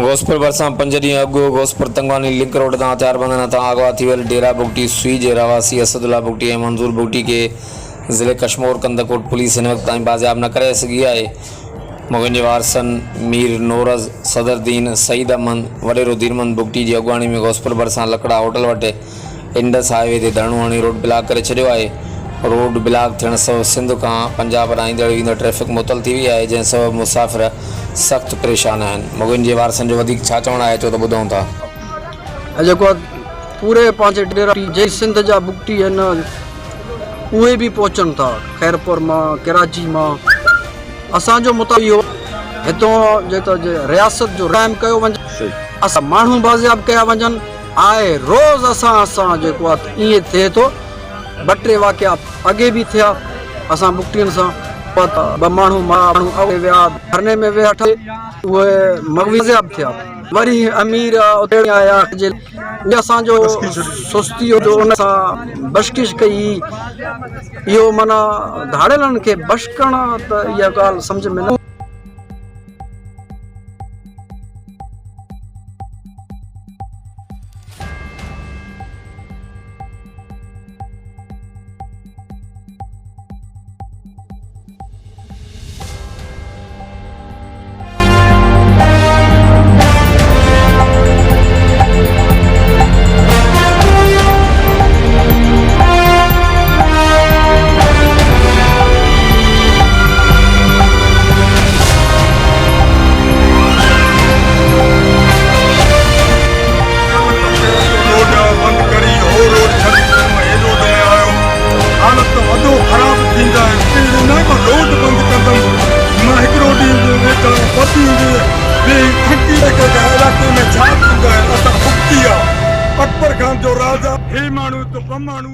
घोसपुर बरसां 5 ॾींहं अॻु Ghospur तंगवानी link road तां हथियारबंदनि तां अगवा थी वियल डेरा बुगटी सुई जे रहवासी असदुल्ला बुगटी ऐं मंज़ूर बुगटी खे ज़िले कश्मीर कंदकोट पुलिस हिन वक़्त ताईं बाज़ियाब न करे सघी आहे। मुग़िन जे वारसनि मीर नौरज़ सदरदीन सईद अहमद वॾेरो धीरमंद बुगटी जी अॻवानी में घोसपुर बरसां लकड़ा होटल वटि इंडस हाईवे ते धरणो हणी रोड ब्लॉक करे छॾियो आहे। रोड ब्लॉक थियण सबबि सिंध खां पंजाब ॾांहुं ईंदड़ वेंदड़ ट्रैफ़िक मुअतल थी वई आहे, जंहिं सबबि मुसाफ़िर सख़्तु परेशान आहिनि। मुग़िन जे वारसनि जो वधीक छा चवणु आहे अचो त ॿुधूं था। जेको पूरे पंहिंजे डेरा जे सिंध जा बुगटी आहिनि उहे बि पहुचनि था खैरपुर मां कराची मां। असांजो मुताबिक़ इहो हितां जेको रियासत जो क़ाइमु कयो वञे, असां माण्हू बाज़ियाब कया वञनि। आहे रोज़ असां जेको आहे ईअं थिए थो। 2-3 वाक़िया अॻे बि थिया असां बुगटियुनि सां। ॿ माण्हू विया धरने में वेठा, उहे बाज़ियाब थिया। वरी अमीर आया असांजो सुस्ती जो उन सां बशकिश कई। इहो माना धाड़ेलनि खे बशकण त इहा ॻाल्हि सम्झ में न। अकबर खान जो राजा हे मानू तो बम मानू।